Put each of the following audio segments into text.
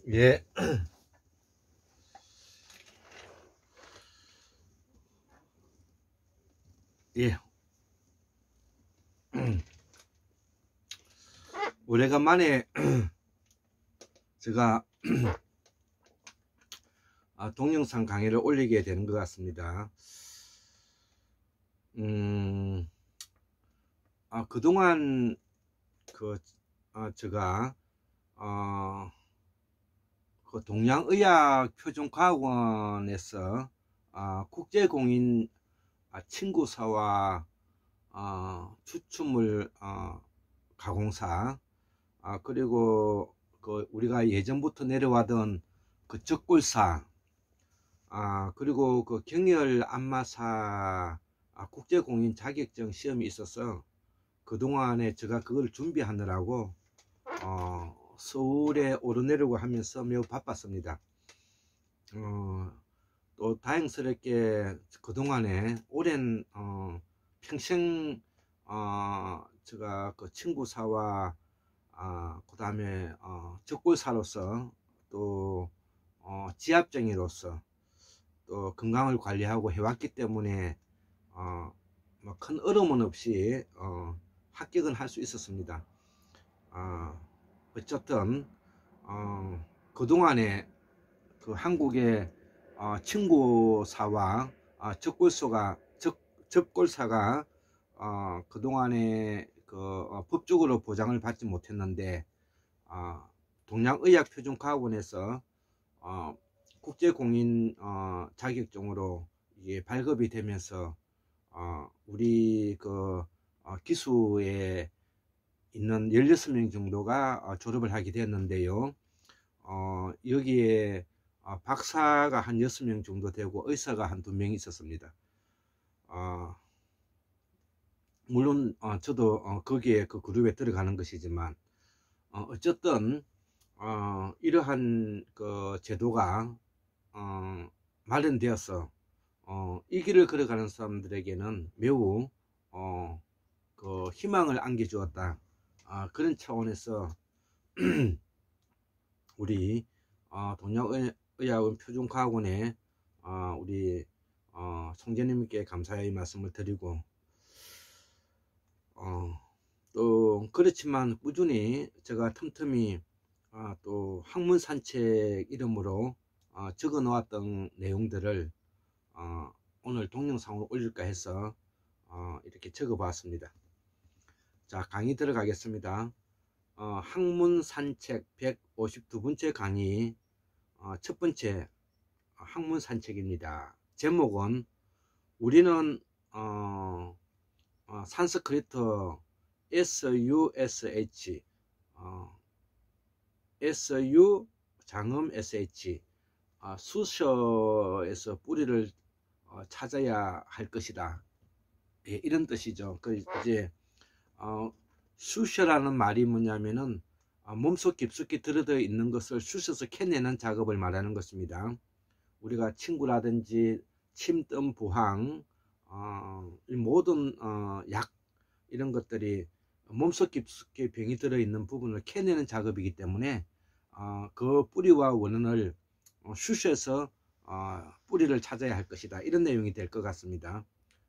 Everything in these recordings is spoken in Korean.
예. 예. 오래간만에 제가 동영상 강의를 올리게 되는 것 같습니다. 그동안 제가 그 동양의학표준과학원에서 국제공인 친구사와 추출물 가공사 그리고 그 우리가 예전부터 내려와던 그 적골사 그리고 그 경열 안마사 국제공인 자격증 시험이 있어서 그동안에 제가 그걸 준비하느라고 서울에 오르내리고 하면서 매우 바빴습니다. 또 다행스럽게 그동안에 오랜 평생 제가 그 친구사와 그 다음에 적골사로서 또 지압쟁이로서 또 건강을 관리하고 해왔기 때문에 뭐 큰 어려움은 없이 합격은 할 수 있었습니다. 어쨌든 그동안에 그 한국의 친구사와 적골사가 그동안에 그 법적으로 보장을 받지 못했는데 동양의학표준과학원에서 국제공인 자격증으로 이게 발급이 되면서 우리 그 기수에 있는 16명 정도가 졸업을 하게 되었는데요. 여기에 박사가 한 6명 정도 되고 의사가 한 2명 있었습니다. 물론 저도 거기에 그 그룹에 들어가는 것이지만 어쨌든 이러한 그 제도가 마련되어서 이 길을 걸어가는 사람들에게는 매우 그 희망을 안겨주었다. 그런 차원에서 우리 동양의학원 표준과학원에 우리 총재님께 감사의 말씀을 드리고 또 그렇지만 꾸준히 제가 틈틈이 또 학문산책 이름으로 적어 놓았던 내용들을 오늘 동영상으로 올릴까 해서 이렇게 적어 봤습니다. 자, 강의 들어가겠습니다. 학문산책 152번째 강의 첫 번째 학문산책입니다. 제목은 우리는 산스크리트 SUSH SU 장음 SH 수셔에서 뿌리를 찾아야 할 것이다. 예, 이런 뜻이죠. 그 이제 수셔라는 말이 뭐냐면은 몸속 깊숙이 들어져 있는 것을 수셔서 캐내는 작업을 말하는 것입니다. 우리가 친구라든지 침뜸 부항 모든 약 이런 것들이 몸속 깊숙이 병이 들어있는 부분을 캐내는 작업이기 때문에 그 뿌리와 원인을 수셔서 뿌리를 찾아야 할 것이다. 이런 내용이 될 것 같습니다.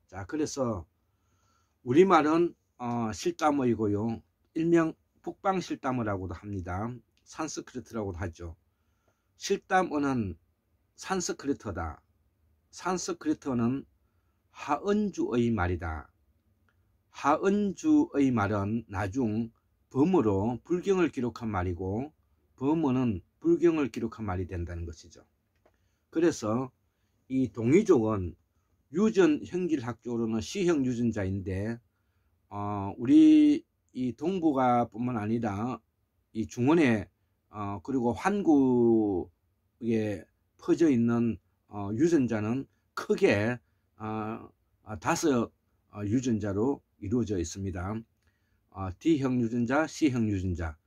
자, 그래서 우리말은 실담어이고요. 일명 북방실담어라고도 합니다. 산스크리트라고도 하죠. 실담어는 산스크리트다. 산스크리트는 하은주의 말이다. 하은주의 말은 나중 범어로 불경을 기록한 말이고 범어는 불경을 기록한 말이 된다는 것이죠. 그래서 이 동이족은 유전 형질학적으로는 C형 유전자인데 우리 이 동북아 뿐만 아니라 이 중원에 그리고 환구에 퍼져 있는 유전자는 크게 5 유전자로 이루어져 있습니다. D형 유전자, C형 유전자,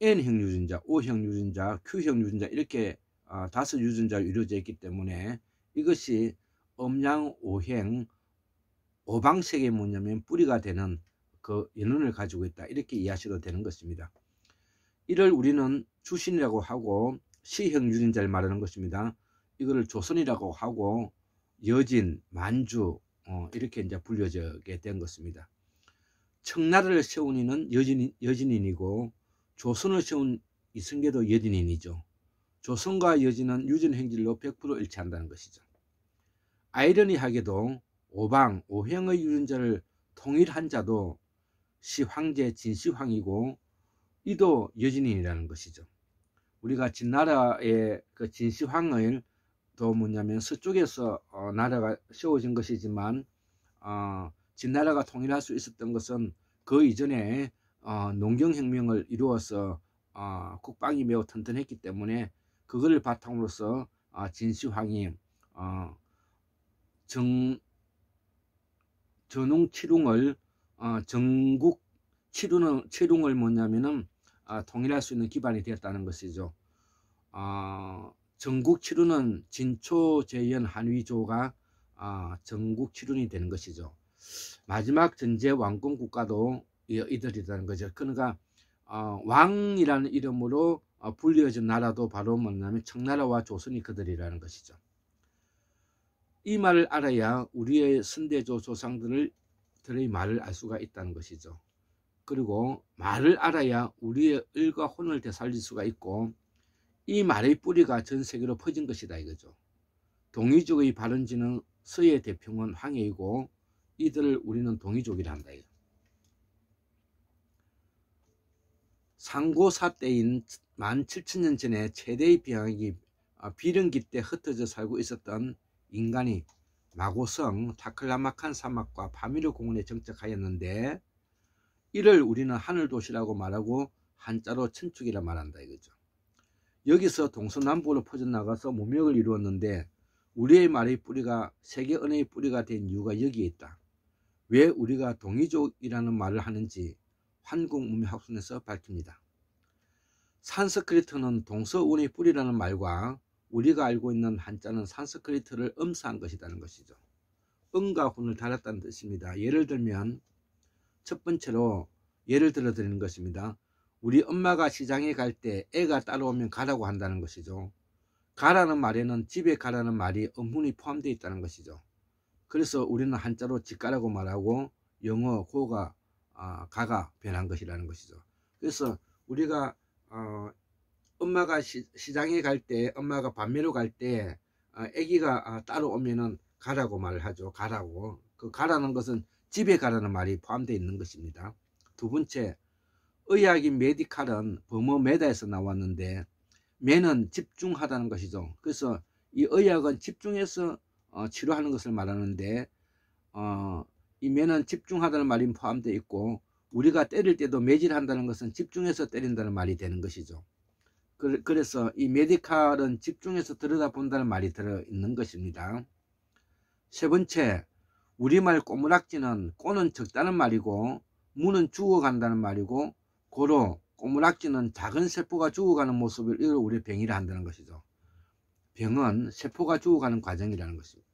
N형 유전자, O형 유전자, Q형 유전자 이렇게 5 유전자로 이루어져 있기 때문에 이것이 음양오행 오방색의 뭐냐면 뿌리가 되는 그 연원을 가지고 있다. 이렇게 이해하셔도 되는 것입니다. 이를 우리는 주신이라고 하고 시형 유전자를 말하는 것입니다. 이거를 조선이라고 하고 여진, 만주 이렇게 이제 불려지게 된 것입니다. 청나라를 세운 이는 여진인이고 조선을 세운 이승계도 여진인이죠. 조선과 여진은 유전 행질로 100% 일치한다는 것이죠. 아이러니하게도 오방, 오형의 유전자를 통일한 자도 시황제 진시황이고 이도 여진인이라는 것이죠. 우리가 진나라의 그 진시황을 또 뭐냐면 서쪽에서 나라가 세워진 것이지만 진나라가 통일할 수 있었던 것은 그 이전에 농경혁명을 이루어서 국방이 매우 튼튼했기 때문에 그거를 바탕으로서 진시황이 전웅 전국 칠웅을 뭐냐면은 통일할 수 있는 기반이 되었다는 것이죠. 전국 칠훈은 진초 재현 한위조가 전국 칠훈이 되는 것이죠. 마지막 전제 왕권 국가도 이들이라는 거죠. 그러니까 왕이라는 이름으로 불리어진 나라도 바로 뭐냐면 청나라와 조선이 그들이라는 것이죠. 이 말을 알아야 우리의 선대조 조상들의 말을 알 수가 있다는 것이죠. 그리고 말을 알아야 우리의 을과 혼을 되살릴 수가 있고 이 말의 뿌리가 전 세계로 퍼진 것이다 이거죠. 동이족의 발원지는 서의 대평원 황해이고 이들을 우리는 동이족이라 한다. 상고사 때인 17,000년 전에 최대의 비령기 때 흩어져 살고 있었던 인간이 마고성 타클라마칸 사막과 파미르 공원에 정착하였는데 이를 우리는 하늘도시라고 말하고 한자로 천축이라 말한다 이거죠. 여기서 동서남북으로 퍼져나가서 문명을 이루었는데 우리의 말의 뿌리가 세계 언어의 뿌리가 된 이유가 여기에 있다. 왜 우리가 동이족이라는 말을 하는지 한국문명학술에서 밝힙니다. 산스크리트는 동서운의 뿌리라는 말과 우리가 알고 있는 한자는 산스크리트를 음사한 것이라는 것이죠. 은과 훈을 달았다는 뜻입니다. 예를 들면 첫 번째로 예를 들어 드리는 것입니다. 우리 엄마가 시장에 갈 때 애가 따라오면 가라고 한다는 것이죠. 가라는 말에는 집에 가라는 말이 음훈이 포함되어 있다는 것이죠. 그래서 우리는 한자로 집 가라고 말하고 영어 고가 가가 변한 것이라는 것이죠. 그래서 우리가 엄마가 시장에 갈 때 엄마가 밤매로 갈 때 애기가 따라오면은 가라고 말을 하죠. 가라고. 그 가라는 것은 집에 가라는 말이 포함되어 있는 것입니다. 두 번째, 의학인 메디칼은 범어 메다에서 나왔는데 매는 집중하다는 것이죠. 그래서 이 의학은 집중해서 치료하는 것을 말하는데 이 매는 집중하다는 말이 포함되어 있고 우리가 때릴 때도 매질한다는 것은 집중해서 때린다는 말이 되는 것이죠. 그래서 이 메디칼은 집중해서 들여다본다는 말이 들어있는 것입니다. 세 번째, 우리말 꼬무락지는 꼬는 적다는 말이고 무는 죽어간다는 말이고 고로 꼬무락지는 작은 세포가 죽어가는 모습을 이걸 우리 병이라 한다는 것이죠. 병은 세포가 죽어가는 과정이라는 것입니다.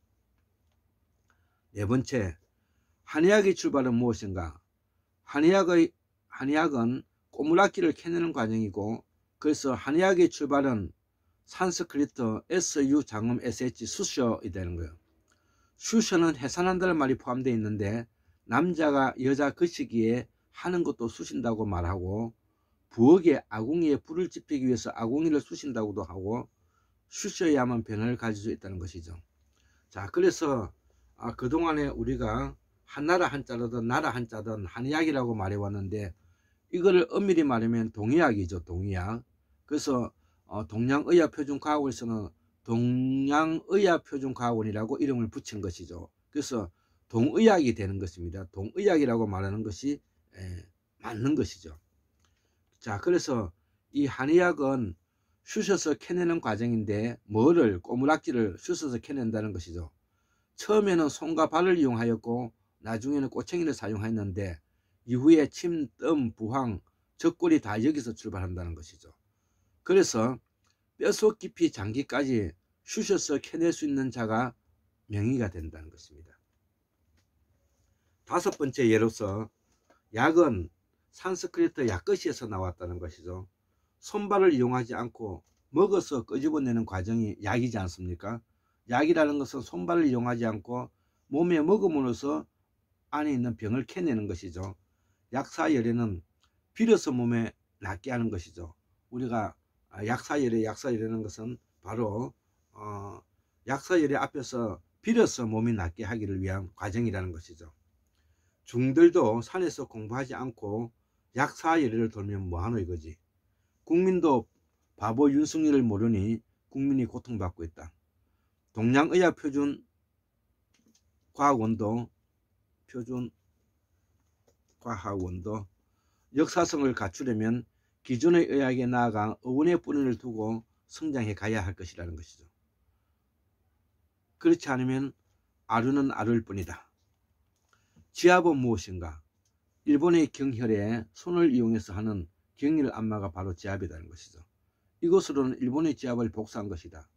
네 번째, 한의학의 출발은 무엇인가? 한의학은 꼬무락지를 캐내는 과정이고 그래서 한의학의 출발은 산스크리트 SU 장음 SH 수셔이 되는 거예요. 수셔는 해산한다는 말이 포함되어 있는데 남자가 여자 그 시기에 하는 것도 수신다고 말하고 부엌에 아궁이에 불을 지피기 위해서 아궁이를 수신다고도 하고 수셔야만 변화를 가질 수 있다는 것이죠. 자, 그래서 그동안에 우리가 한나라 한자든 나라 한자든 한의학이라고 말해왔는데 이거를 엄밀히 말하면 동의학이죠. 동의학. 그래서 동양의학표준과학원에서는 동양의학표준과학원이라고 이름을 붙인 것이죠. 그래서 동의학이 되는 것입니다. 동의학이라고 말하는 것이 맞는 것이죠. 자, 그래서 이 한의학은 쑤셔서 캐내는 과정인데 뭐를 꼬무락지를 쑤셔서 캐낸다는 것이죠. 처음에는 손과 발을 이용하였고 나중에는 꼬챙이를 사용했는데 이후에 침, 뜸, 부황, 적골이 다 여기서 출발한다는 것이죠. 그래서 뼛속 깊이 장기까지 쑤셔서 캐낼 수 있는 자가 명의가 된다는 것입니다. 다섯 번째 예로서 약은 산스크리트 약것이에서 나왔다는 것이죠. 손발을 이용하지 않고 먹어서 끄집어내는 과정이 약이지 않습니까? 약이라는 것은 손발을 이용하지 않고 몸에 먹음으로써 안에 있는 병을 캐내는 것이죠. 약사열애는 빌어서 몸에 낫게 하는 것이죠. 우리가 약사열애라는 것은 바로 약사열애 앞에서 빌어서 몸이 낫게 하기를 위한 과정이라는 것이죠. 중들도 산에서 공부하지 않고 약사열애를 돌면 뭐하노 이거지. 국민도 바보 윤석열을 모르니 국민이 고통받고 있다. 동양의학표준 과학원도 역사성을 갖추려면 기존의 의학에 나아가 어원의 뿌리를 두고 성장해 가야 할 것이라는 것이죠. 그렇지 않으면 아류는 아류일 뿐이다. 지압은 무엇인가? 일본의 경혈에 손을 이용해서 하는 경혈 안마가 바로 지압이라는 것이죠. 이것으로는 일본의 지압을 복사한 것이다.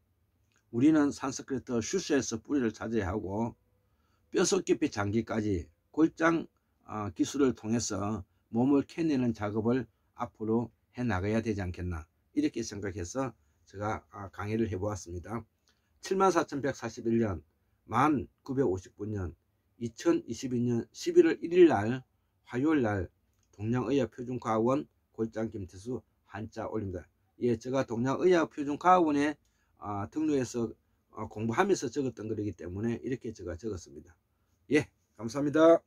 우리는 산스크리트 슈스에서 뿌리를 찾아야 하고 뼛속 깊이 장기까지 골장 기술을 통해서 몸을 캐내는 작업을 앞으로 해나가야 되지 않겠나, 이렇게 생각해서 제가 강의를 해보았습니다. 74,141년 만 959년 2022년 11월 1일 날 화요일날 동양의학표준과학원 골장 김태수 한자 올립니다. 예, 제가 동양의학표준과학원에 등록해서 공부하면서 적었던 거기 때문에 이렇게 제가 적었습니다. 예, 감사합니다.